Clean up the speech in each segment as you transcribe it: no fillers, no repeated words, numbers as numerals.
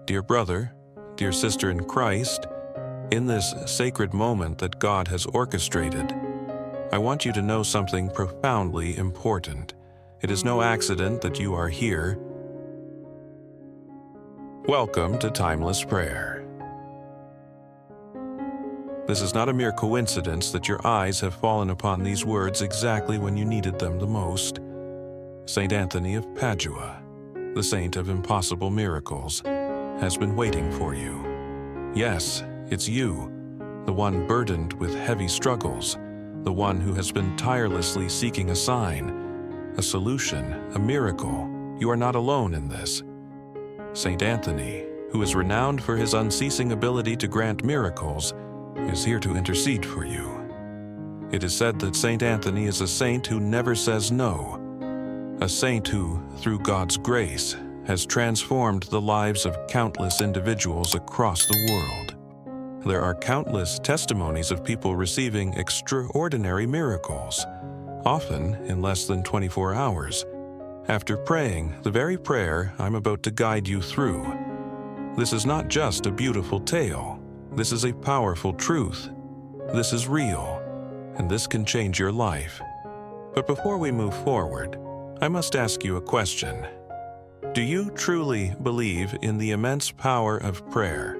Dear brother, dear sister in Christ, in this sacred moment that God has orchestrated, I want you to know something profoundly important. It is no accident that you are here. Welcome to Timeless Prayer. This is not a mere coincidence that your eyes have fallen upon these words exactly when you needed them the most. St Anthony of Padua, the saint of impossible miracles, has been waiting for you. Yes, it's you, the one burdened with heavy struggles, the one who has been tirelessly seeking a sign, a solution, a miracle. You are not alone in this. St. Anthony, who is renowned for his unceasing ability to grant miracles, is here to intercede for you. It is said that St. Anthony is a saint who never says no, a saint who, through God's grace, has transformed the lives of countless individuals across the world. There are countless testimonies of people receiving extraordinary miracles, often in less than 24 hours, after praying the very prayer I'm about to guide you through. This is not just a beautiful tale. This is a powerful truth. This is real, and this can change your life. But before we move forward, I must ask you a question. Do you truly believe in the immense power of prayer?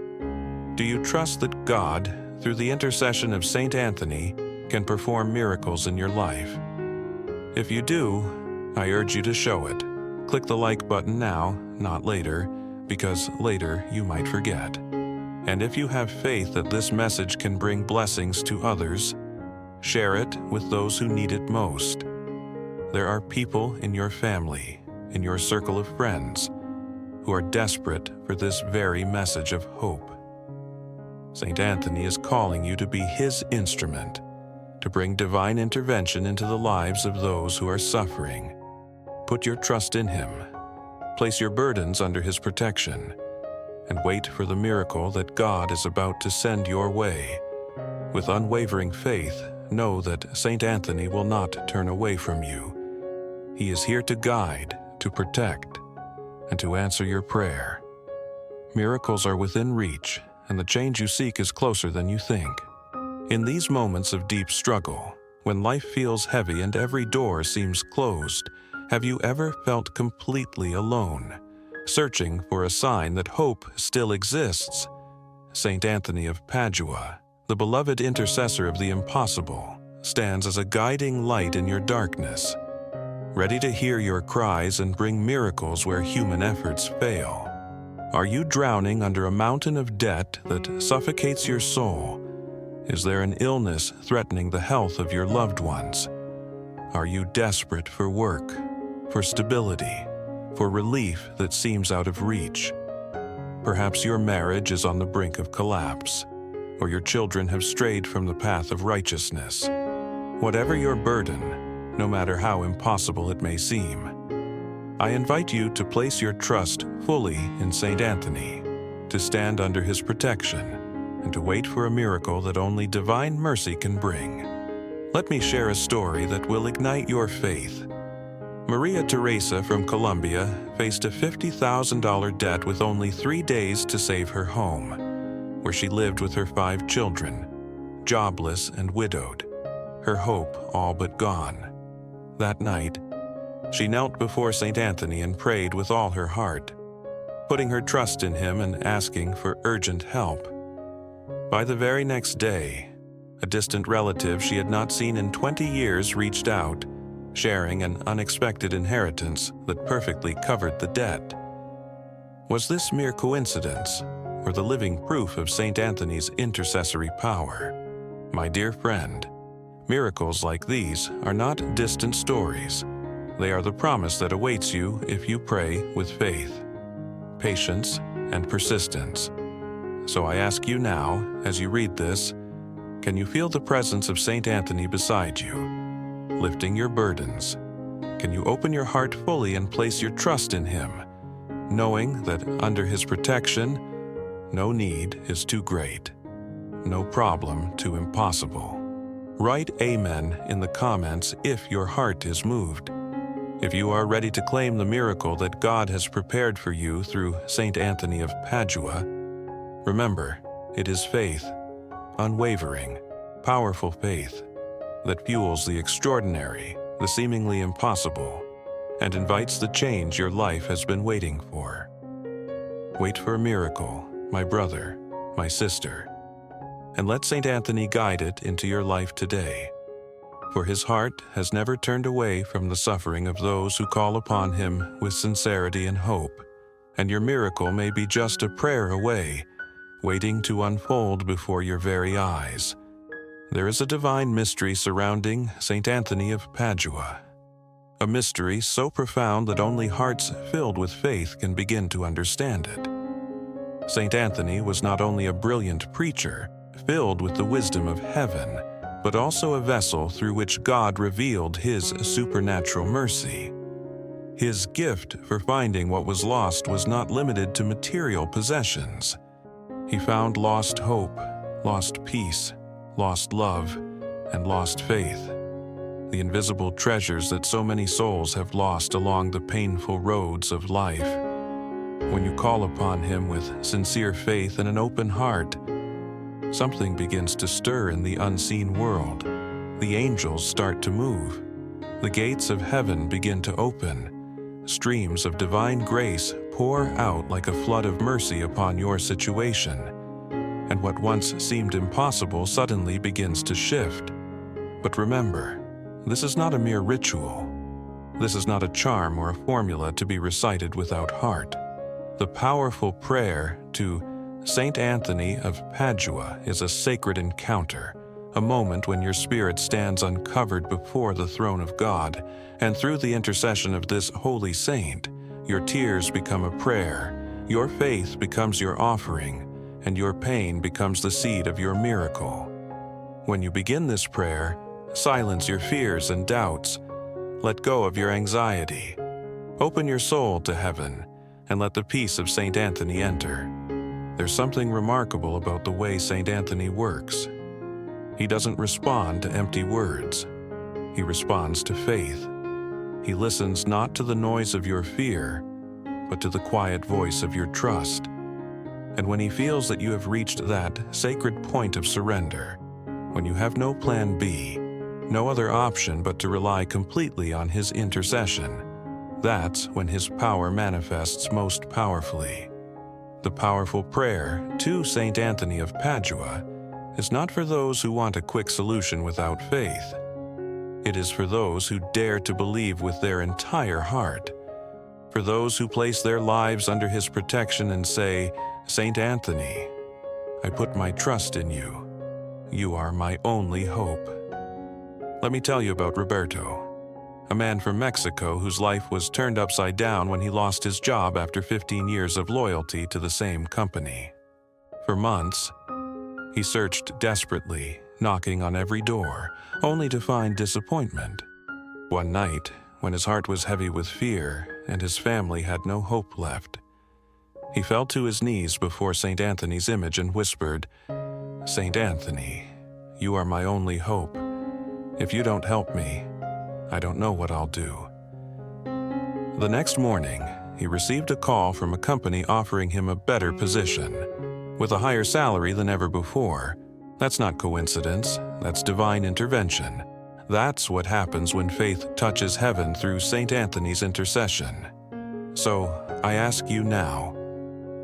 Do you trust that God, through the intercession of St. Anthony, can perform miracles in your life? If you do, I urge you to show it. Click the like button now, not later, because later you might forget. And if you have faith that this message can bring blessings to others, share it with those who need it most. There are people in your family, in your circle of friends, who are desperate for this very message of hope. St. Anthony is calling you to be his instrument, to bring divine intervention into the lives of those who are suffering. Put your trust in him. Place your burdens under his protection, and wait for the miracle that God is about to send your way. With unwavering faith, know that St. Anthony will not turn away from you. He is here to guide, to protect, and to answer your prayer. Miracles are within reach, and the change you seek is closer than you think. In these moments of deep struggle, when life feels heavy and every door seems closed, have you ever felt completely alone, searching for a sign that hope still exists? St. Anthony of Padua, the beloved intercessor of the impossible, stands as a guiding light in your darkness, ready to hear your cries and bring miracles where human efforts fail. Are you drowning under a mountain of debt that suffocates your soul? Is there an illness threatening the health of your loved ones? Are you desperate for work, for stability, for relief that seems out of reach? Perhaps your marriage is on the brink of collapse, or your children have strayed from the path of righteousness. Whatever your burden, no matter how impossible it may seem, I invite you to place your trust fully in St. Anthony, to stand under his protection, and to wait for a miracle that only divine mercy can bring. Let me share a story that will ignite your faith. Maria Teresa from Colombia faced a $50,000 debt with only 3 days to save her home, where she lived with her 5 children, jobless and widowed, her hope all but gone. That night, she knelt before St. Anthony and prayed with all her heart, putting her trust in him and asking for urgent help. By the very next day, a distant relative she had not seen in 20 years reached out, sharing an unexpected inheritance that perfectly covered the debt. Was this mere coincidence, or the living proof of St. Anthony's intercessory power? My dear friend, miracles like these are not distant stories. They are the promise that awaits you if you pray with faith, patience, and persistence. So I ask you now, as you read this, can you feel the presence of St. Anthony beside you, lifting your burdens? Can you open your heart fully and place your trust in him, knowing that under his protection, no need is too great, no problem too impossible? Write Amen in the comments if your heart is moved. If you are ready to claim the miracle that God has prepared for you through St. Anthony of Padua, remember, it is faith, unwavering, powerful faith, that fuels the extraordinary, the seemingly impossible, and invites the change your life has been waiting for. Wait for a miracle, my brother, my sister, and let St. Anthony guide it into your life today. For his heart has never turned away from the suffering of those who call upon him with sincerity and hope, and your miracle may be just a prayer away, waiting to unfold before your very eyes. There is a divine mystery surrounding St. Anthony of Padua, a mystery so profound that only hearts filled with faith can begin to understand it. St. Anthony was not only a brilliant preacher, filled with the wisdom of heaven, but also a vessel through which God revealed his supernatural mercy. His gift for finding what was lost was not limited to material possessions. He found lost hope, lost peace, lost love, and lost faith, the invisible treasures that so many souls have lost along the painful roads of life. When you call upon him with sincere faith and an open heart, something begins to stir in the unseen world. The angels start to move. The gates of heaven begin to open. Streams of divine grace pour out like a flood of mercy upon your situation. And what once seemed impossible suddenly begins to shift. But remember, this is not a mere ritual. This is not a charm or a formula to be recited without heart. The powerful prayer to St. Anthony of Padua is a sacred encounter, a moment when your spirit stands uncovered before the throne of God, and through the intercession of this holy saint, your tears become a prayer, your faith becomes your offering, and your pain becomes the seed of your miracle. When you begin this prayer, silence your fears and doubts. Let go of your anxiety. Open your soul to heaven, and let the peace of St. Anthony enter. There's something remarkable about the way St. Anthony works. He doesn't respond to empty words. He responds to faith. He listens not to the noise of your fear, but to the quiet voice of your trust. And when he feels that you have reached that sacred point of surrender, when you have no plan B, no other option but to rely completely on his intercession, that's when his power manifests most powerfully. The powerful prayer to St. Anthony of Padua is not for those who want a quick solution without faith. It is for those who dare to believe with their entire heart, for those who place their lives under his protection and say, "St. Anthony, I put my trust in you. You are my only hope." Let me tell you about Roberto, a man from Mexico whose life was turned upside down when he lost his job after 15 years of loyalty to the same company. For months, he searched desperately, knocking on every door, only to find disappointment. One night, when his heart was heavy with fear and his family had no hope left, he fell to his knees before St. Anthony's image and whispered, "St. Anthony, you are my only hope. If you don't help me, I don't know what I'll do." The next morning, he received a call from a company offering him a better position, with a higher salary than ever before. That's not coincidence, that's divine intervention. That's what happens when faith touches heaven through St. Anthony's intercession. So, I ask you now,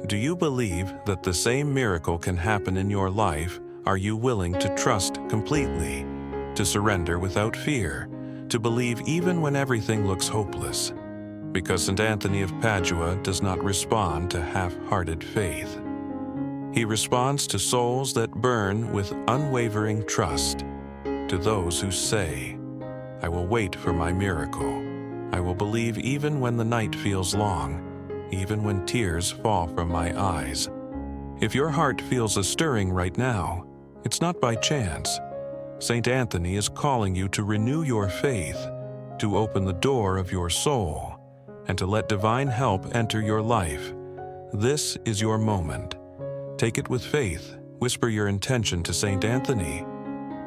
do you believe that the same miracle can happen in your life? Are you willing to trust completely, to surrender without fear, to believe even when everything looks hopeless? Because St. Anthony of Padua does not respond to half-hearted faith. He responds to souls that burn with unwavering trust, to those who say, "I will wait for my miracle. I will believe even when the night feels long, even when tears fall from my eyes." If your heart feels a stirring right now, it's not by chance. St. Anthony is calling you to renew your faith, to open the door of your soul, and to let divine help enter your life. This is your moment. Take it with faith. Whisper your intention to St. Anthony.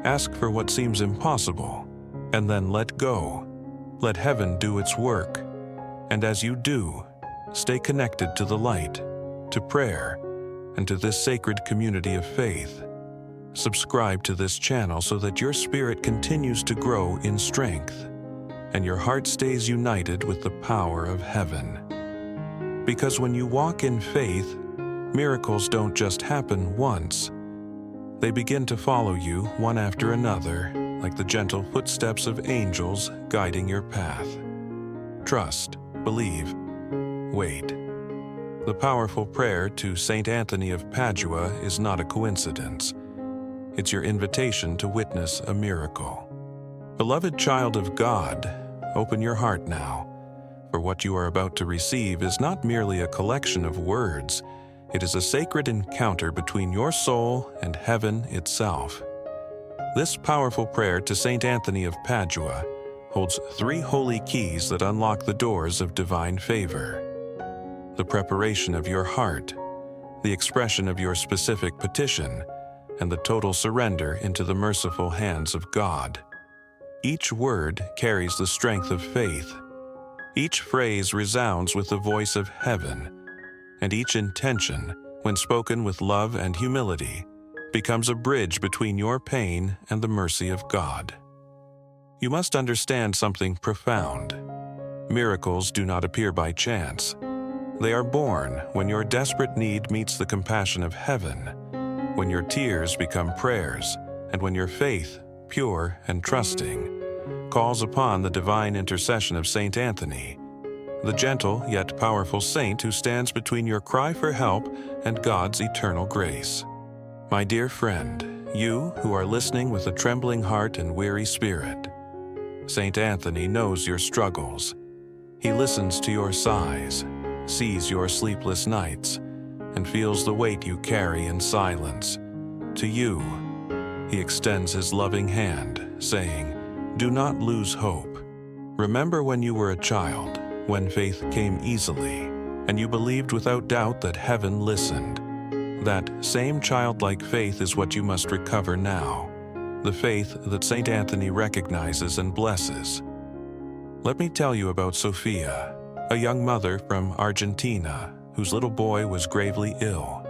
Ask for what seems impossible, and then let go. Let heaven do its work, and as you do, stay connected to the light, to prayer, and to this sacred community of faith. Subscribe to this channel so that your spirit continues to grow in strength, and your heart stays united with the power of heaven. Because when you walk in faith, miracles don't just happen once. They begin to follow you one after another, like the gentle footsteps of angels guiding your path. Trust, believe, wait. The powerful prayer to St. Anthony of Padua is not a coincidence. It's your invitation to witness a miracle. Beloved child of God, open your heart now, for what you are about to receive is not merely a collection of words. It is a sacred encounter between your soul and heaven itself. This powerful prayer to St. Anthony of Padua holds 3 holy keys that unlock the doors of divine favor. The preparation of your heart, the expression of your specific petition, and the total surrender into the merciful hands of God. Each word carries the strength of faith. Each phrase resounds with the voice of heaven, and each intention, when spoken with love and humility, becomes a bridge between your pain and the mercy of God. You must understand something profound. Miracles do not appear by chance. They are born when your desperate need meets the compassion of heaven, when your tears become prayers, and when your faith, pure and trusting, calls upon the divine intercession of St. Anthony, the gentle yet powerful saint who stands between your cry for help and God's eternal grace. My dear friend, you who are listening with a trembling heart and weary spirit, St. Anthony knows your struggles. He listens to your sighs, sees your sleepless nights, and feels the weight you carry in silence. To you, he extends his loving hand, saying, "Do not lose hope. Remember when you were a child, when faith came easily, and you believed without doubt that heaven listened. That same childlike faith is what you must recover now, the faith that St. Anthony recognizes and blesses. Let me tell you about Sophia, a young mother from Argentina whose little boy was gravely ill.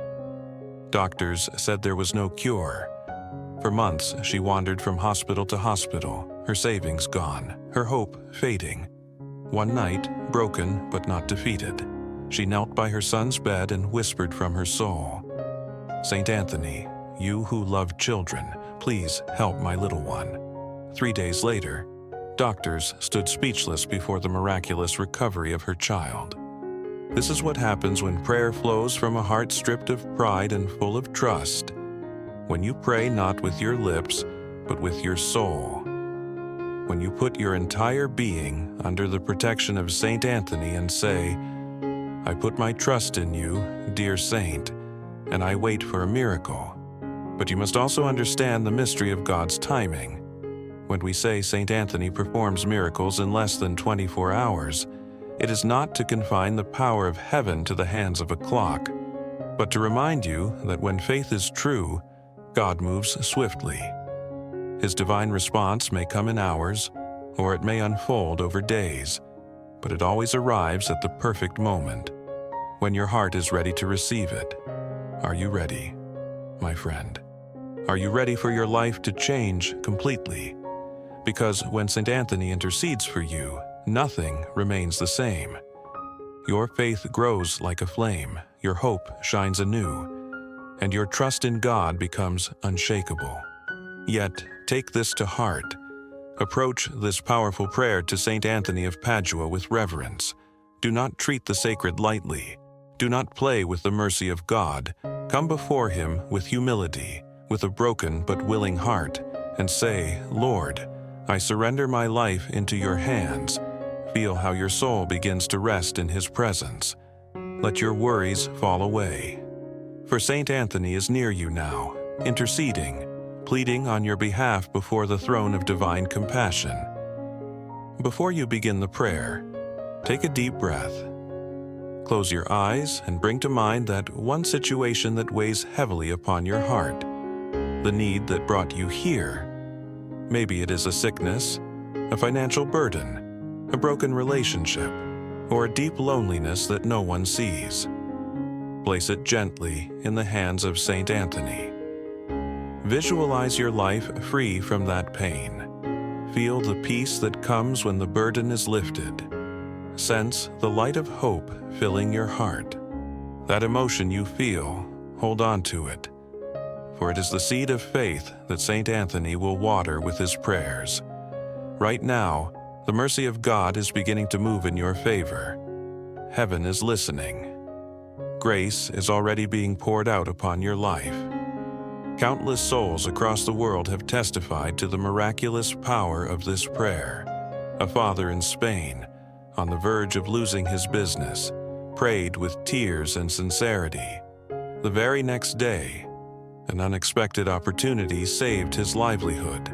Doctors said there was no cure. For months, she wandered from hospital to hospital, her savings gone, her hope fading. One night, broken but not defeated, she knelt by her son's bed and whispered from her soul, "St. Anthony, you who love children, please help my little one." 3 days later, doctors stood speechless before the miraculous recovery of her child. This is what happens when prayer flows from a heart stripped of pride and full of trust. When you pray not with your lips, but with your soul. When you put your entire being under the protection of St. Anthony and say, "I put my trust in you, dear saint, and I wait for a miracle." But you must also understand the mystery of God's timing. When we say St. Anthony performs miracles in less than 24 hours, it is not to confine the power of heaven to the hands of a clock, but to remind you that when faith is true, God moves swiftly. His divine response may come in hours, or it may unfold over days, but it always arrives at the perfect moment, when your heart is ready to receive it. Are you ready, my friend? Are you ready for your life to change completely? Because when St. Anthony intercedes for you, nothing remains the same. Your faith grows like a flame, your hope shines anew, and your trust in God becomes unshakable. Yet, take this to heart. Approach this powerful prayer to St. Anthony of Padua with reverence. Do not treat the sacred lightly. Do not play with the mercy of God. Come before him with humility, with a broken but willing heart, and say, "Lord, I surrender my life into your hands." Feel how your soul begins to rest in his presence. Let your worries fall away. For St. Anthony is near you now, interceding, pleading on your behalf before the throne of divine compassion. Before you begin the prayer, take a deep breath. Close your eyes and bring to mind that one situation that weighs heavily upon your heart, the need that brought you here. Maybe it is a sickness, a financial burden, a broken relationship, or a deep loneliness that no one sees. Place it gently in the hands of St. Anthony. Visualize your life free from that pain. Feel the peace that comes when the burden is lifted. Sense the light of hope filling your heart. That emotion you feel, hold on to it, for it is the seed of faith that St. Anthony will water with his prayers. Right now, the mercy of God is beginning to move in your favor. Heaven is listening. Grace is already being poured out upon your life. Countless souls across the world have testified to the miraculous power of this prayer. A father in Spain, on the verge of losing his business, prayed with tears and sincerity. The very next day, an unexpected opportunity saved his livelihood.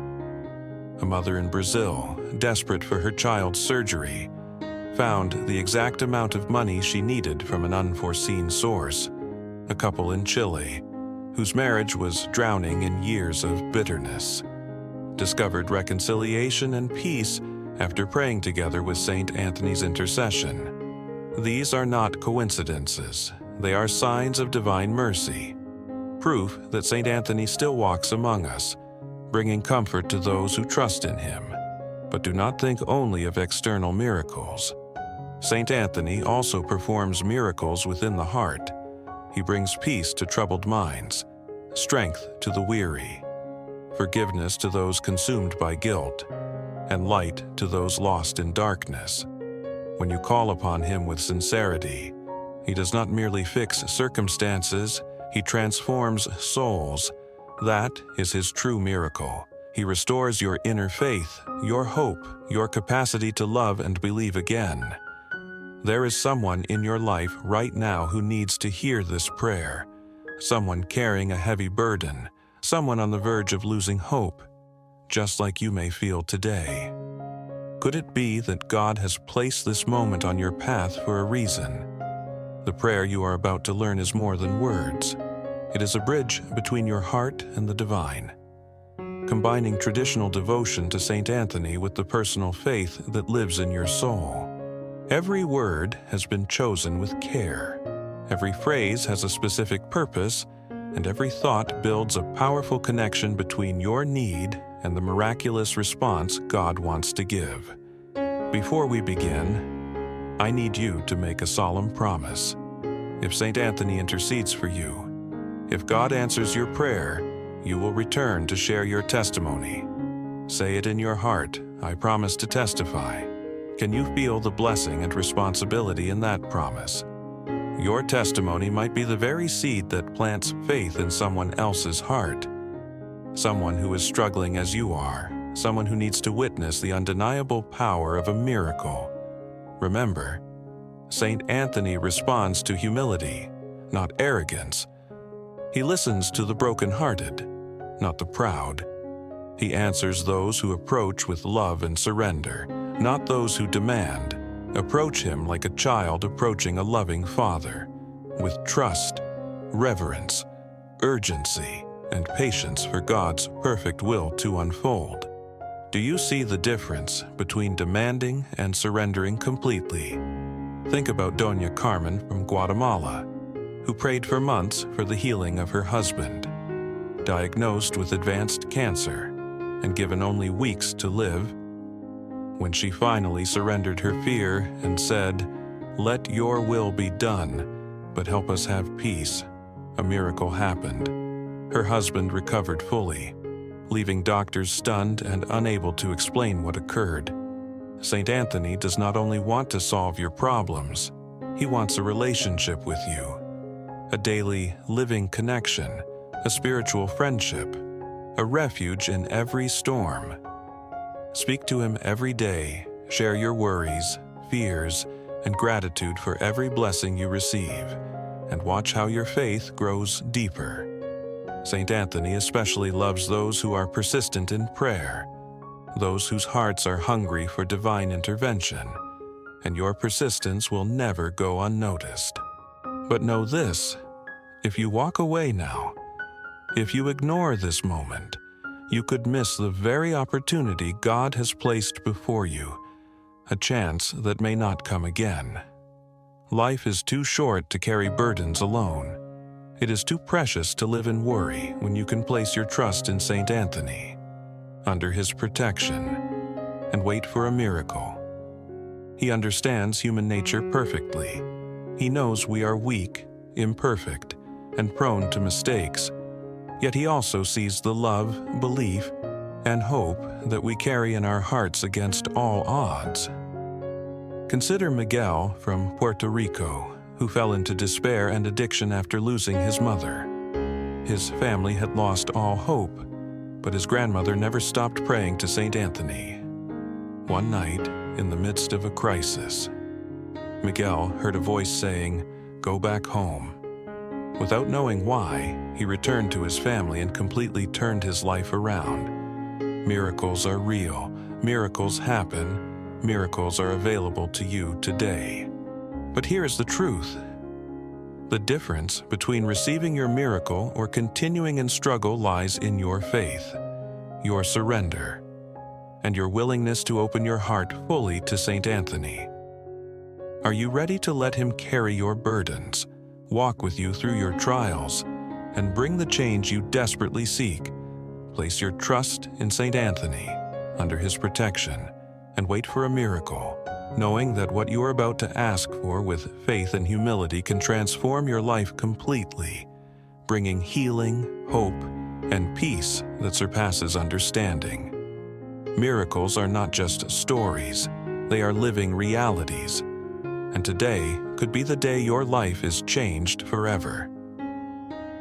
A mother in Brazil, desperate for her child's surgery, found the exact amount of money she needed from an unforeseen source. A couple in Chile, whose marriage was drowning in years of bitterness, discovered reconciliation and peace after praying together with St. Anthony's intercession. These are not coincidences. They are signs of divine mercy, proof that St. Anthony still walks among us, bringing comfort to those who trust in him. But do not think only of external miracles. St. Anthony also performs miracles within the heart. He brings peace to troubled minds, strength to the weary, forgiveness to those consumed by guilt, and light to those lost in darkness. When you call upon him with sincerity, he does not merely fix circumstances, he transforms souls. That is his true miracle. He restores your inner faith, your hope, your capacity to love and believe again. There is someone in your life right now who needs to hear this prayer, someone carrying a heavy burden, someone on the verge of losing hope, just like you may feel today. Could it be that God has placed this moment on your path for a reason? The prayer you are about to learn is more than words. It is a bridge between your heart and the divine, combining traditional devotion to St. Anthony with the personal faith that lives in your soul. Every word has been chosen with care. Every phrase has a specific purpose, and every thought builds a powerful connection between your need and the miraculous response God wants to give. Before we begin, I need you to make a solemn promise. If St. Anthony intercedes for you, if God answers your prayer, you will return to share your testimony. Say it in your heart, I promise to testify. Can you feel the blessing and responsibility in that promise? Your testimony might be the very seed that plants faith in someone else's heart. Someone who is struggling as you are, someone who needs to witness the undeniable power of a miracle. Remember, St. Anthony responds to humility, not arrogance. He listens to the brokenhearted, not the proud. He answers those who approach with love and surrender, not those who demand. Approach him like a child approaching a loving father, with trust, reverence, urgency, and patience for God's perfect will to unfold. Do you see the difference between demanding and surrendering completely? Think about Doña Carmen from Guatemala, who prayed for months for the healing of her husband, diagnosed with advanced cancer and given only weeks to live. When she finally surrendered her fear and said, "Let your will be done, but help us have peace," a miracle happened. Her husband recovered fully, leaving doctors stunned and unable to explain what occurred. St. Anthony does not only want to solve your problems, he wants a relationship with you, a daily, living connection, a spiritual friendship, a refuge in every storm. Speak to him every day, share your worries, fears, and gratitude for every blessing you receive, and watch how your faith grows deeper. St. Anthony especially loves those who are persistent in prayer, those whose hearts are hungry for divine intervention, and your persistence will never go unnoticed. But know this, if you walk away now, if you ignore this moment, you could miss the very opportunity God has placed before you, a chance that may not come again. Life is too short to carry burdens alone. It is too precious to live in worry when you can place your trust in St. Anthony, under his protection, and wait for a miracle. He understands human nature perfectly. He knows we are weak, imperfect, and prone to mistakes, yet he also sees the love, belief, and hope that we carry in our hearts against all odds. Consider Miguel from Puerto Rico, who fell into despair and addiction after losing his mother. His family had lost all hope, but his grandmother never stopped praying to St. Anthony. One night, in the midst of a crisis, Miguel heard a voice saying, "Go back home." Without knowing why, he returned to his family and completely turned his life around. Miracles are real. Miracles happen. Miracles are available to you today. But here is the truth. The difference between receiving your miracle or continuing in struggle lies in your faith, your surrender, and your willingness to open your heart fully to St. Anthony. Are you ready to let him carry your burdens, walk with you through your trials, and bring the change you desperately seek? Place your trust in St. Anthony, under his protection, and wait for a miracle, knowing that what you are about to ask for with faith and humility can transform your life completely, bringing healing, hope, and peace that surpasses understanding. Miracles are not just stories, they are living realities, and today could be the day your life is changed forever.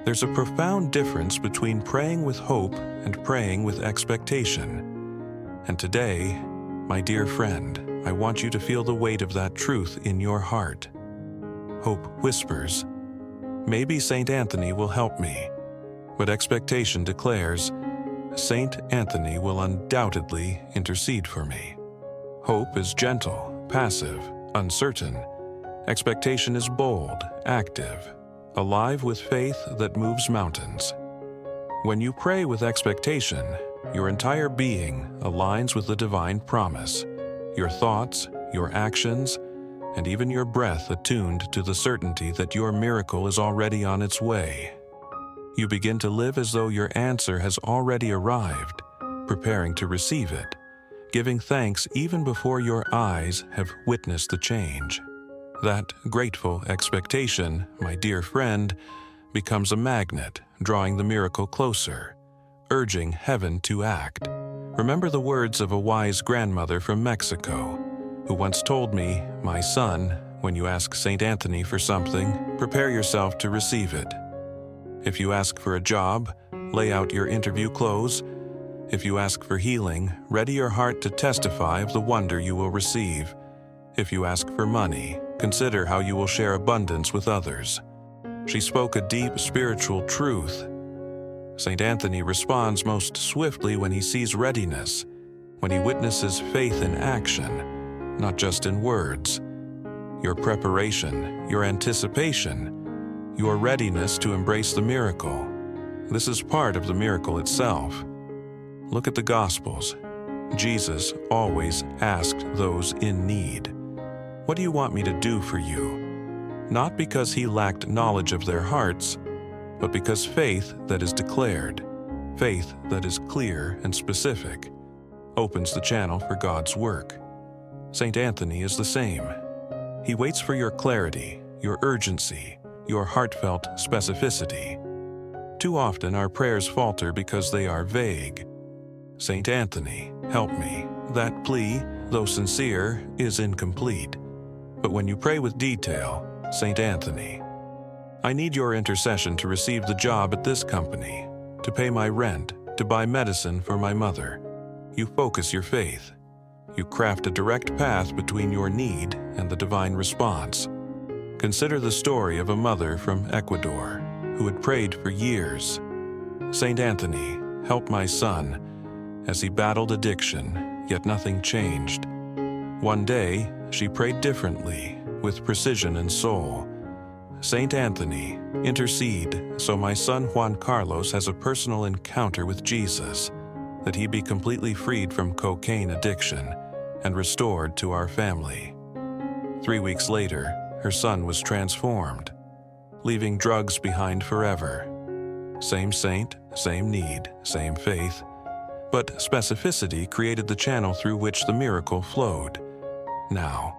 There's a profound difference between praying with hope and praying with expectation. And today, my dear friend, I want you to feel the weight of that truth in your heart. Hope whispers, "Maybe St. Anthony will help me," but expectation declares, "St. Anthony will undoubtedly intercede for me." Hope is gentle, passive, uncertain. Expectation is bold, active, alive with faith that moves mountains. When you pray with expectation, your entire being aligns with the divine promise, your thoughts, your actions, and even your breath attuned to the certainty that your miracle is already on its way. You begin to live as though your answer has already arrived, preparing to receive it, giving thanks even before your eyes have witnessed the change. That grateful expectation, my dear friend, becomes a magnet, drawing the miracle closer, urging heaven to act. Remember the words of a wise grandmother from Mexico, who once told me, "My son, when you ask St. Anthony for something, prepare yourself to receive it. If you ask for a job, lay out your interview clothes. If you ask for healing, ready your heart to testify of the wonder you will receive. If you ask for money, consider how you will share abundance with others." She spoke a deep spiritual truth. St. Anthony responds most swiftly when he sees readiness, when he witnesses faith in action, not just in words. Your preparation, your anticipation, your readiness to embrace the miracle. This is part of the miracle itself. Look at the Gospels. Jesus always asked those in need, "What do you want me to do for you?" Not because he lacked knowledge of their hearts, but because faith that is declared, faith that is clear and specific, opens the channel for God's work. St. Anthony is the same. He waits for your clarity, your urgency, your heartfelt specificity. Too often our prayers falter because they are vague. "St. Anthony, help me." That plea, though sincere, is incomplete. But when you pray with detail, "St. Anthony, I need your intercession to receive the job at this company, to pay my rent, to buy medicine for my mother," you focus your faith. You craft a direct path between your need and the divine response. Consider the story of a mother from Ecuador who had prayed for years. "St. Anthony, help my son," as he battled addiction, yet nothing changed. One day, she prayed differently, with precision and soul. "St. Anthony, intercede so my son Juan Carlos has a personal encounter with Jesus, that he be completely freed from cocaine addiction, and restored to our family. 3 weeks later, her son was transformed, leaving drugs behind forever. Same saint, same need, same faith, but specificity created the channel through which the miracle flowed. Now,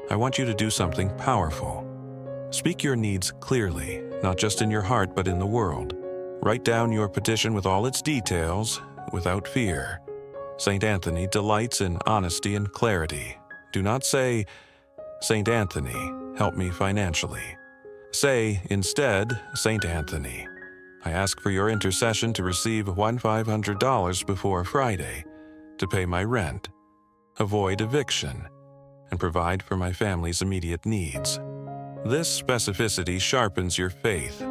I want you to do something powerful. Speak your needs clearly, not just in your heart but in the world. Write down your petition with all its details, without fear. St. Anthony delights in honesty and clarity. Do not say, "St. Anthony, help me financially." Say, instead, "St. Anthony, I ask for your intercession to receive $1,500 before Friday to pay my rent, avoid eviction, and provide for my family's immediate needs." This specificity sharpens your faith,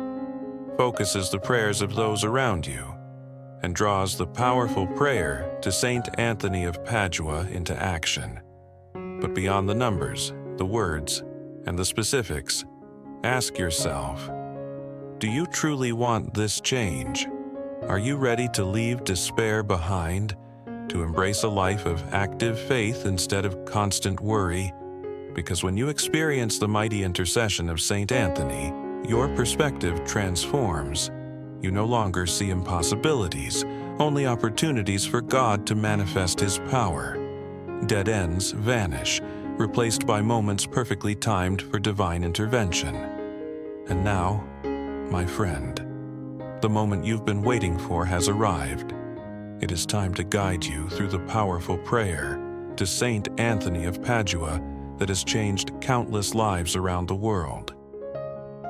focuses the prayers of those around you, and draws the powerful prayer to St. Anthony of Padua into action. But beyond the numbers, the words, and the specifics, ask yourself, do you truly want this change? Are you ready to leave despair behind, to embrace a life of active faith instead of constant worry? Because when you experience the mighty intercession of St. Anthony, your perspective transforms. You no longer see impossibilities, only opportunities for God to manifest His power. Dead ends vanish, replaced by moments perfectly timed for divine intervention. And now, my friend, the moment you've been waiting for has arrived. It is time to guide you through the powerful prayer to St. Anthony of Padua that has changed countless lives around the world.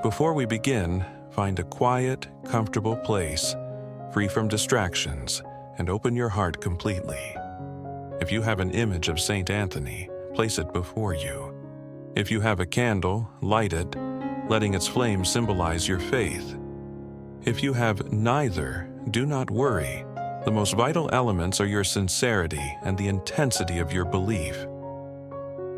Before we begin, find a quiet, comfortable place, free from distractions, and open your heart completely. If you have an image of St. Anthony, place it before you. If you have a candle, light it, letting its flame symbolize your faith. If you have neither, do not worry. The most vital elements are your sincerity and the intensity of your belief.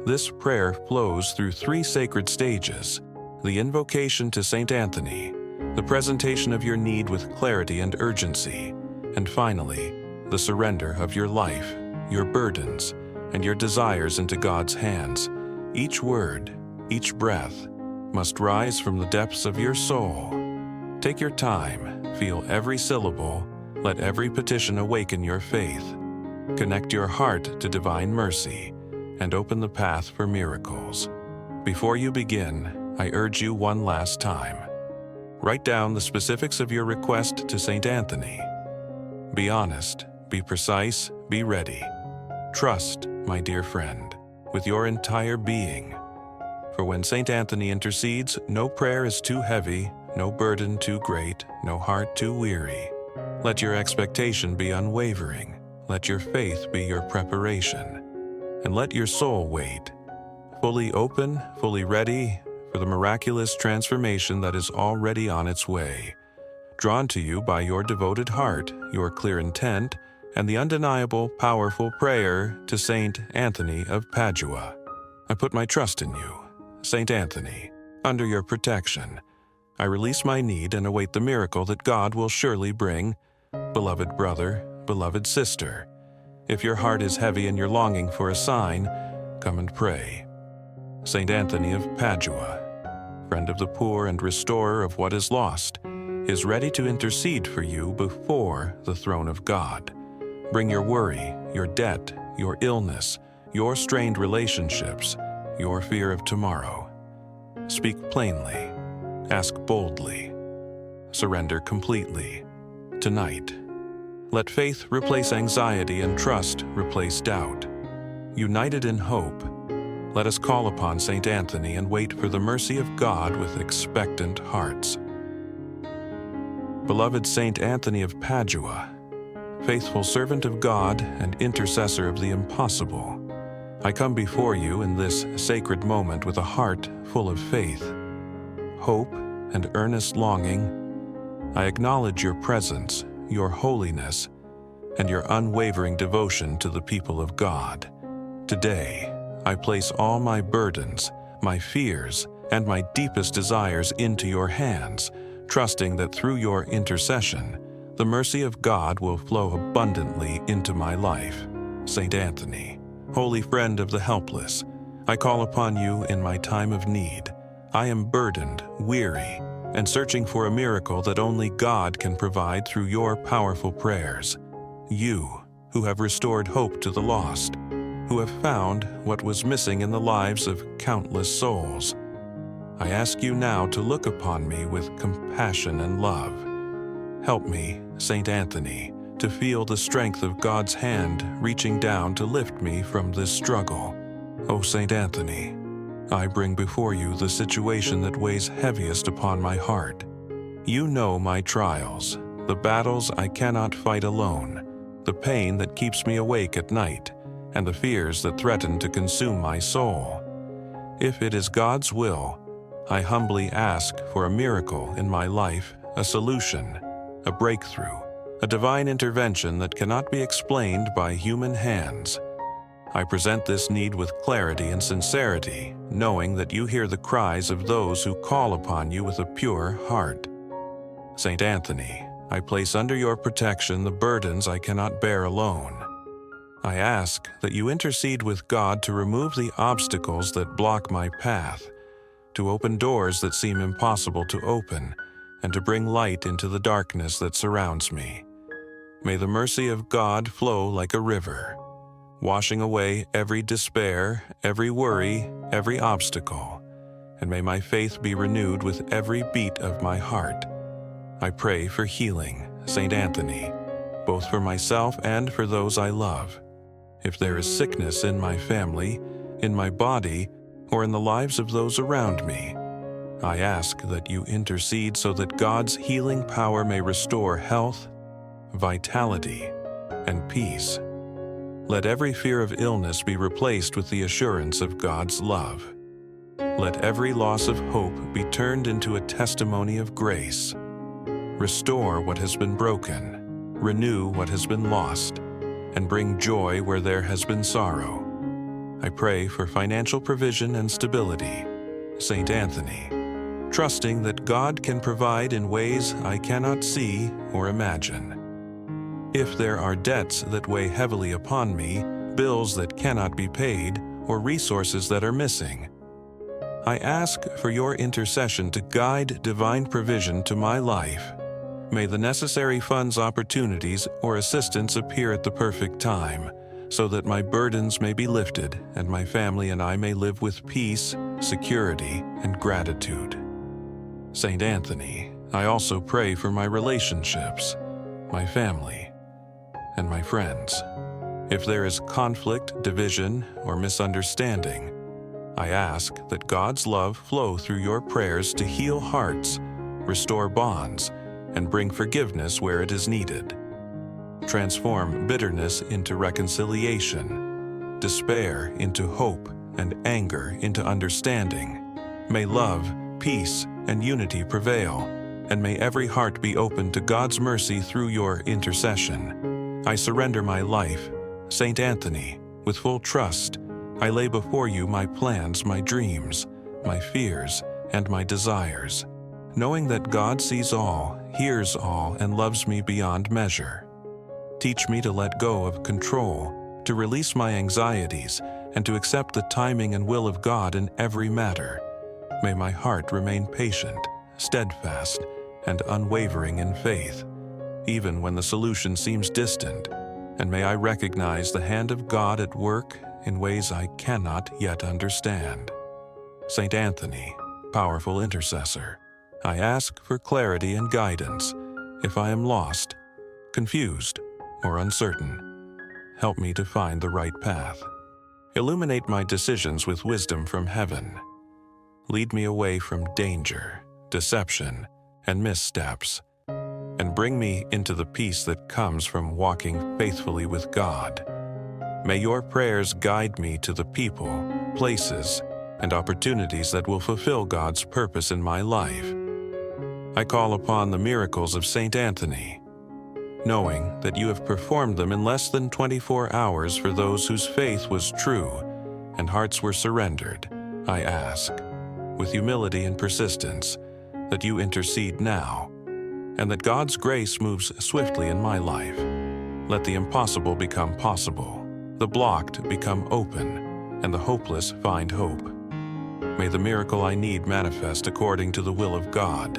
This prayer flows through 3 sacred stages: the invocation to St. Anthony, the presentation of your need with clarity and urgency, and finally, the surrender of your life, your burdens, and your desires into God's hands. Each word, each breath, must rise from the depths of your soul. Take your time, feel every syllable, let every petition awaken your faith. Connect your heart to divine mercy, and open the path for miracles. Before you begin, I urge you one last time. Write down the specifics of your request to St. Anthony. Be honest, be precise, be ready. Trust, my dear friend, with your entire being. For when St. Anthony intercedes, no prayer is too heavy, no burden too great, no heart too weary. Let your expectation be unwavering. Let your faith be your preparation. And let your soul wait, fully open, fully ready for the miraculous transformation that is already on its way, drawn to you by your devoted heart, your clear intent, and the undeniable, powerful prayer to St. Anthony of Padua. I put my trust in you, St. Anthony. Under your protection, I release my need and await the miracle that God will surely bring. Beloved brother, beloved sister, if your heart is heavy and you're longing for a sign, come and pray. St. Anthony of Padua, friend of the poor and restorer of what is lost, is ready to intercede for you before the throne of God. Bring your worry, your debt, your illness, your strained relationships, your fear of tomorrow. Speak plainly, ask boldly, surrender completely. Tonight, let faith replace anxiety and trust replace doubt. United in hope, let us call upon St. Anthony and wait for the mercy of God with expectant hearts. Beloved St. Anthony of Padua, faithful servant of God and intercessor of the impossible, I come before you in this sacred moment with a heart full of faith, hope, and earnest longing. I acknowledge your presence, your holiness, and your unwavering devotion to the people of God. Today, I place all my burdens, my fears, and my deepest desires into your hands, trusting that through your intercession, the mercy of God will flow abundantly into my life. St. Anthony, Holy friend of the helpless, I call upon you in my time of need. I am burdened, weary, and searching for a miracle that only God can provide through your powerful prayers. You, who have restored hope to the lost, who have found what was missing in the lives of countless souls. I ask you now to look upon me with compassion and love. Help me, St. Anthony, to feel the strength of God's hand reaching down to lift me from this struggle. O St. Anthony, I bring before you the situation that weighs heaviest upon my heart. You know my trials, the battles I cannot fight alone, the pain that keeps me awake at night, and the fears that threaten to consume my soul. If it is God's will, I humbly ask for a miracle in my life, a solution, a breakthrough, a divine intervention that cannot be explained by human hands. I present this need with clarity and sincerity, knowing that you hear the cries of those who call upon you with a pure heart. St. Anthony, I place under your protection the burdens I cannot bear alone. I ask that you intercede with God to remove the obstacles that block my path, to open doors that seem impossible to open, and to bring light into the darkness that surrounds me. May the mercy of God flow like a river, washing away every despair, every worry, every obstacle, and may my faith be renewed with every beat of my heart. I pray for healing, St. Anthony, both for myself and for those I love. If there is sickness in my family, in my body, or in the lives of those around me, I ask that you intercede so that God's healing power may restore health, vitality, and peace. Let every fear of illness be replaced with the assurance of God's love. Let every loss of hope be turned into a testimony of grace. Restore what has been broken, renew what has been lost, and bring joy where there has been sorrow. I pray for financial provision and stability, St. Anthony, trusting that God can provide in ways I cannot see or imagine. If there are debts that weigh heavily upon me, bills that cannot be paid, or resources that are missing, I ask for your intercession to guide divine provision to my life. May the necessary funds, opportunities, or assistance appear at the perfect time, so that my burdens may be lifted and my family and I may live with peace, security, and gratitude. St. Anthony, I also pray for my relationships, my family, and my friends. If there is conflict, division, or misunderstanding, I ask that God's love flow through your prayers to heal hearts, restore bonds, and bring forgiveness where it is needed. Transform bitterness into reconciliation, despair into hope, and anger into understanding. May love, peace, and unity prevail, and may every heart be open to God's mercy through your intercession. I surrender my life, St. Anthony, with full trust. I lay before you my plans, my dreams, my fears, and my desires, knowing that God sees all, hears all, and loves me beyond measure. Teach me to let go of control, to release my anxieties, and to accept the timing and will of God in every matter. May my heart remain patient, steadfast, and unwavering in faith, even when the solution seems distant, and may I recognize the hand of God at work in ways I cannot yet understand. St. Anthony, powerful intercessor, I ask for clarity and guidance if I am lost, confused, or uncertain. Help me to find the right path. Illuminate my decisions with wisdom from heaven. Lead me away from danger, deception, and missteps, and bring me into the peace that comes from walking faithfully with God. May your prayers guide me to the people, places, and opportunities that will fulfill God's purpose in my life. I call upon the miracles of St. Anthony, knowing that you have performed them in less than 24 hours for those whose faith was true and hearts were surrendered. I ask, with humility and persistence, that you intercede now, and that God's grace moves swiftly in my life. Let the impossible become possible, the blocked become open, and the hopeless find hope. May the miracle I need manifest according to the will of God,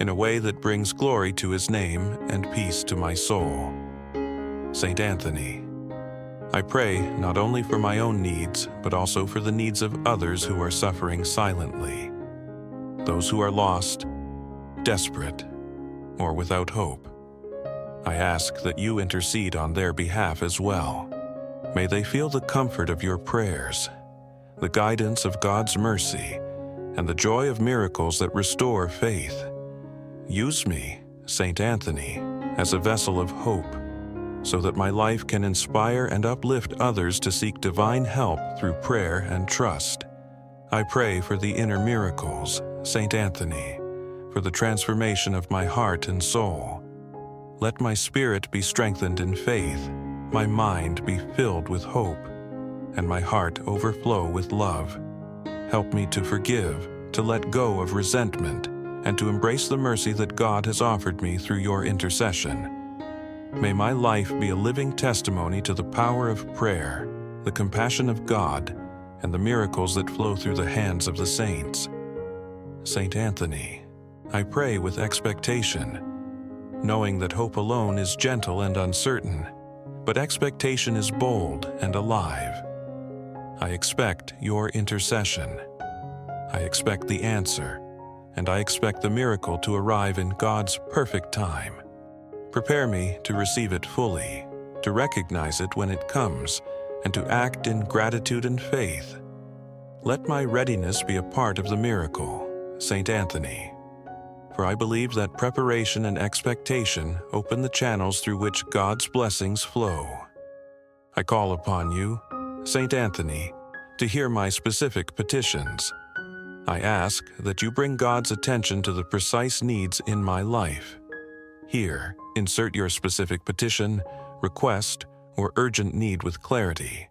in a way that brings glory to His name and peace to my soul. St. Anthony, I pray not only for my own needs, but also for the needs of others who are suffering silently, those who are lost, desperate, or without hope. I ask that you intercede on their behalf as well. May they feel the comfort of your prayers, the guidance of God's mercy, and the joy of miracles that restore faith. Use me, St. Anthony, as a vessel of hope, so that my life can inspire and uplift others to seek divine help through prayer and trust. I pray for the inner miracles, St. Anthony, for the transformation of my heart and soul. Let my spirit be strengthened in faith, my mind be filled with hope, and my heart overflow with love. Help me to forgive, to let go of resentment, and to embrace the mercy that God has offered me through your intercession. May my life be a living testimony to the power of prayer, the compassion of God, and the miracles that flow through the hands of the saints. St. Anthony, I pray with expectation, knowing that hope alone is gentle and uncertain, but expectation is bold and alive. I expect your intercession. I expect the answer, and I expect the miracle to arrive in God's perfect time. Prepare me to receive it fully, to recognize it when it comes, and to act in gratitude and faith. Let my readiness be a part of the miracle, St. Anthony, for I believe that preparation and expectation open the channels through which God's blessings flow. I call upon you, St. Anthony, to hear my specific petitions. I ask that you bring God's attention to the precise needs in my life. Here, insert your specific petition, request, or urgent need with clarity.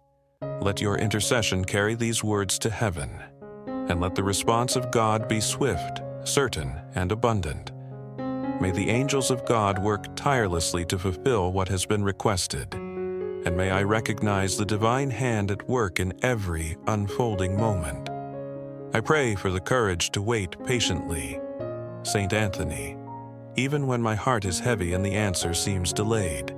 Let your intercession carry these words to heaven, and let the response of God be swift, certain, and abundant. May the angels of God work tirelessly to fulfill what has been requested, and may I recognize the divine hand at work in every unfolding moment. I pray for the courage to wait patiently. St. Anthony, even when my heart is heavy and the answer seems delayed,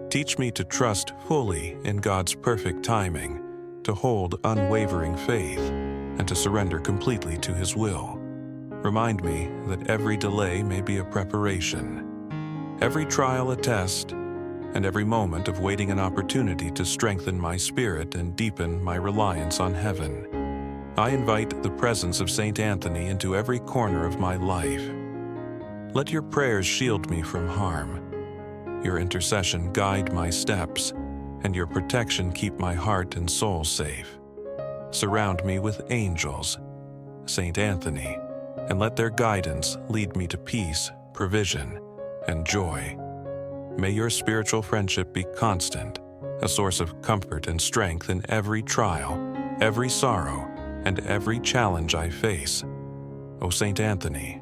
teach me to trust fully in God's perfect timing, to hold unwavering faith, and to surrender completely to His will. Remind me that every delay may be a preparation, every trial a test, and every moment of waiting an opportunity to strengthen my spirit and deepen my reliance on heaven. I invite the presence of St. Anthony into every corner of my life. Let your prayers shield me from harm, your intercession guide my steps, and your protection keep my heart and soul safe. Surround me with angels, St. Anthony, and let their guidance lead me to peace, provision, and joy. May your spiritual friendship be constant, a source of comfort and strength in every trial, every sorrow, and every challenge I face. O St. Anthony,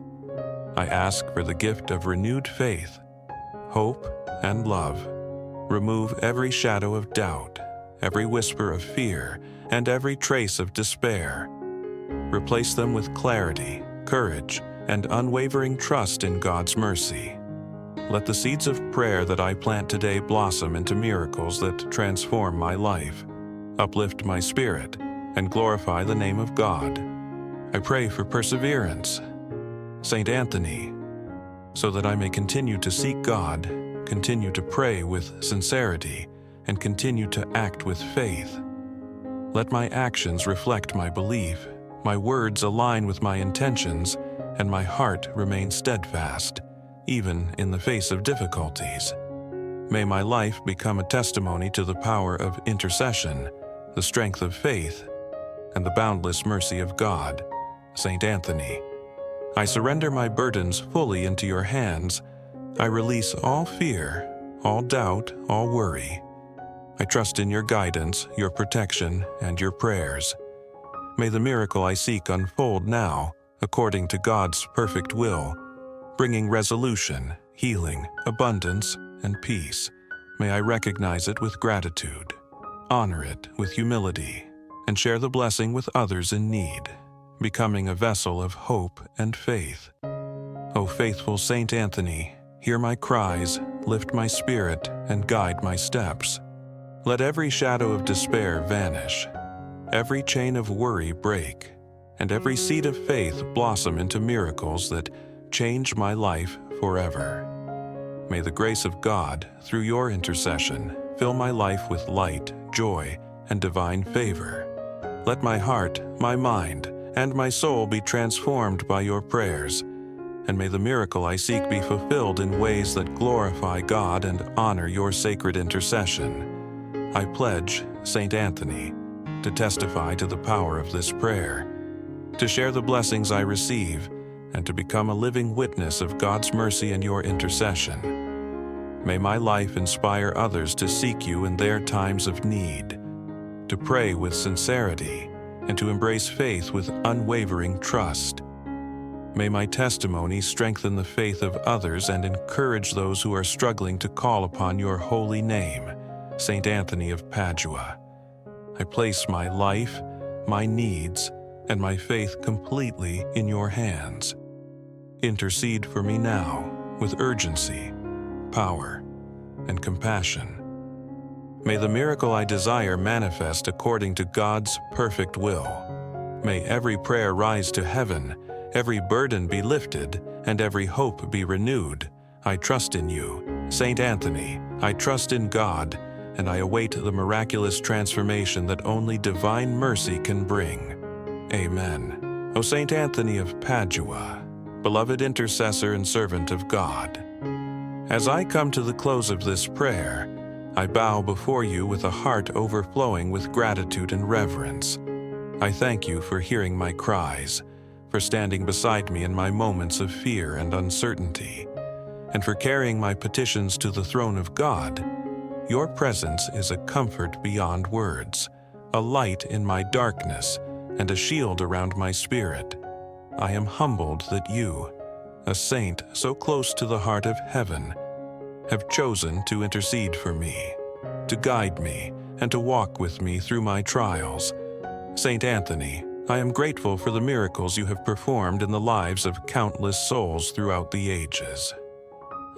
I ask for the gift of renewed faith, hope, and love. Remove every shadow of doubt, every whisper of fear, and every trace of despair. Replace them with clarity, courage, and unwavering trust in God's mercy. Let the seeds of prayer that I plant today blossom into miracles that transform my life, uplift my spirit, and glorify the name of God. I pray for perseverance, St. Anthony, so that I may continue to seek God, continue to pray with sincerity, and continue to act with faith. Let my actions reflect my belief, my words align with my intentions, and my heart remain steadfast, even in the face of difficulties. May my life become a testimony to the power of intercession, the strength of faith, and the boundless mercy of God. St. Anthony, I surrender my burdens fully into your hands. I release all fear, all doubt, all worry. I trust in your guidance, your protection, and your prayers. May the miracle I seek unfold now, according to God's perfect will, bringing resolution, healing, abundance, and peace. May I recognize it with gratitude. honor it with humility, and share the blessing with others in need, becoming a vessel of hope and faith. O faithful St. Anthony, hear my cries, lift my spirit, and guide my steps. Let every shadow of despair vanish, every chain of worry break, and every seed of faith blossom into miracles that change my life forever. May the grace of God, through your intercession, fill my life with light, joy, and divine favor. Let my heart, my mind, and my soul be transformed by your prayers, and may the miracle I seek be fulfilled in ways that glorify God and honor your sacred intercession. I pledge, St. Anthony, to testify to the power of this prayer, to share the blessings I receive, and to become a living witness of God's mercy and your intercession. May my life inspire others to seek you in their times of need, to pray with sincerity, and to embrace faith with unwavering trust. May my testimony strengthen the faith of others and encourage those who are struggling to call upon your holy name, St. Anthony of Padua. I place my life, my needs, and my faith completely in your hands. Intercede for me now with urgency, power, and compassion. May the miracle I desire manifest according to God's perfect will. May every prayer rise to heaven, every burden be lifted, and every hope be renewed. I trust in you, St. Anthony. I trust in God, and I await the miraculous transformation that only divine mercy can bring. Amen. O St. Anthony of Padua, beloved intercessor and servant of God, as I come to the close of this prayer, I bow before you with a heart overflowing with gratitude and reverence. I thank you for hearing my cries, for standing beside me in my moments of fear and uncertainty, and for carrying my petitions to the throne of God. Your presence is a comfort beyond words, a light in my darkness, and a shield around my spirit. I am humbled that you, a saint so close to the heart of heaven, have chosen to intercede for me, to guide me, and to walk with me through my trials. St. Anthony, I am grateful for the miracles you have performed in the lives of countless souls throughout the ages.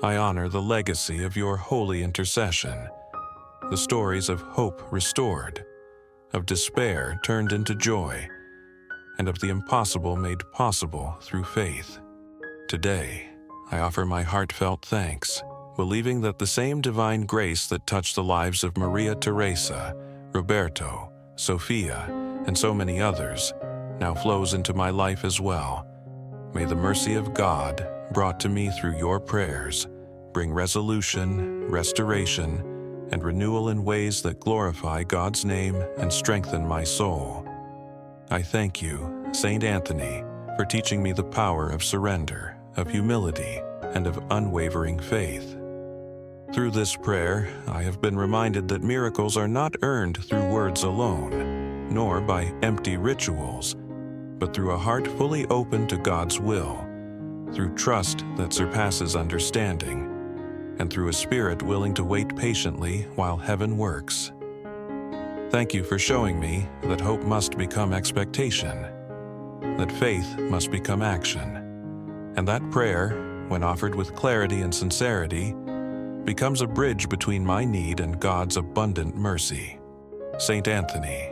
I honor the legacy of your holy intercession, the stories of hope restored, of despair turned into joy, and of the impossible made possible through faith. Today, I offer my heartfelt thanks, believing that the same divine grace that touched the lives of Maria Teresa, Roberto, Sophia, and so many others now flows into my life as well. May the mercy of God, brought to me through your prayers, bring resolution, restoration, and renewal in ways that glorify God's name and strengthen my soul. I thank you, St. Anthony, for teaching me the power of surrender, of humility, and of unwavering faith. Through this prayer, I have been reminded that miracles are not earned through words alone, nor by empty rituals, but through a heart fully open to God's will, through trust that surpasses understanding, and through a spirit willing to wait patiently while heaven works. Thank you for showing me that hope must become expectation, that faith must become action, and that prayer, when offered with clarity and sincerity, becomes a bridge between my need and God's abundant mercy. St. Anthony,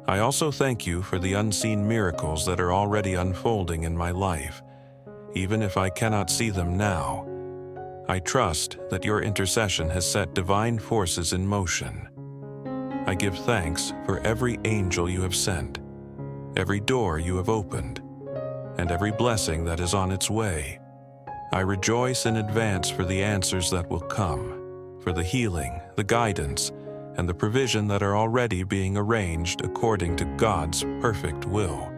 I also thank you for the unseen miracles that are already unfolding in my life, even if I cannot see them now. I trust that your intercession has set divine forces in motion. I give thanks for every angel you have sent, every door you have opened, and every blessing that is on its way. I rejoice in advance for the answers that will come, for the healing, the guidance, and the provision that are already being arranged according to God's perfect will.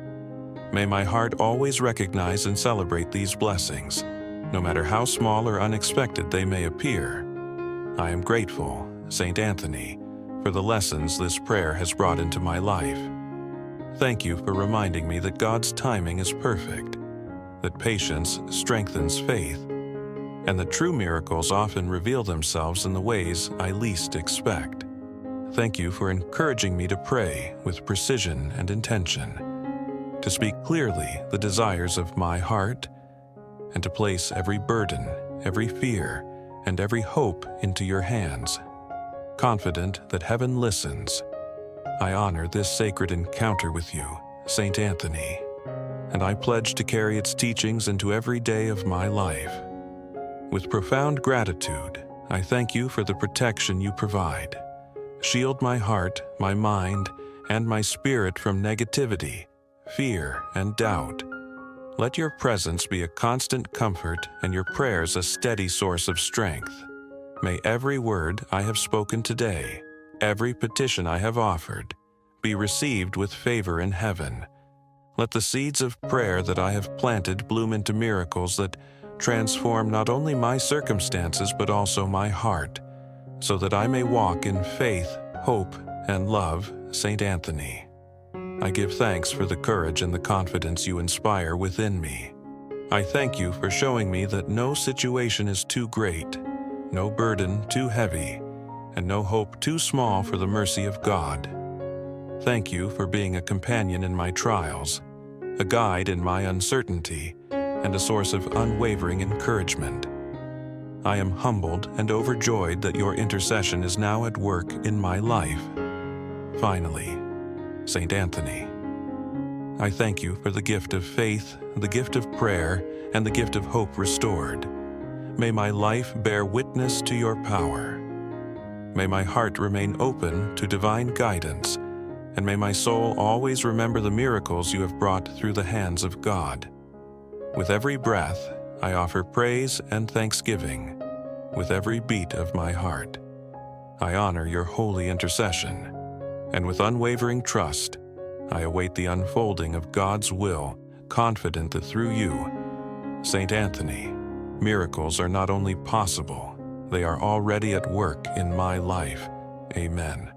May my heart always recognize and celebrate these blessings, no matter how small or unexpected they may appear. I am grateful, St. Anthony, for the lessons this prayer has brought into my life. Thank you for reminding me that God's timing is perfect, that patience strengthens faith, and that true miracles often reveal themselves in the ways I least expect. Thank you for encouraging me to pray with precision and intention, to speak clearly the desires of my heart, and to place every burden, every fear, and every hope into your hands. Confident that heaven listens, I honor this sacred encounter with you, St. Anthony, and I pledge to carry its teachings into every day of my life. With profound gratitude, I thank you for the protection you provide. Shield my heart, my mind, and my spirit from negativity, fear, and doubt. Let your presence be a constant comfort and your prayers a steady source of strength. May every word I have spoken today, every petition I have offered, be received with favor in heaven. Let the seeds of prayer that I have planted bloom into miracles that transform not only my circumstances but also my heart, so that I may walk in faith, hope, and love, St. Anthony. I give thanks for the courage and the confidence you inspire within me. I thank you for showing me that no situation is too great, no burden too heavy, and no hope too small for the mercy of God. Thank you for being a companion in my trials, a guide in my uncertainty, and a source of unwavering encouragement. I am humbled and overjoyed that your intercession is now at work in my life. Finally, St. Anthony, I thank you for the gift of faith, the gift of prayer, and the gift of hope restored. May my life bear witness to your power. May my heart remain open to divine guidance, and may my soul always remember the miracles you have brought through the hands of God. With every breath, I offer praise and thanksgiving. With every beat of my heart, I honor your holy intercession, and with unwavering trust, I await the unfolding of God's will, confident that through you, St. Anthony, miracles are not only possible, they are already at work in my life. Amen.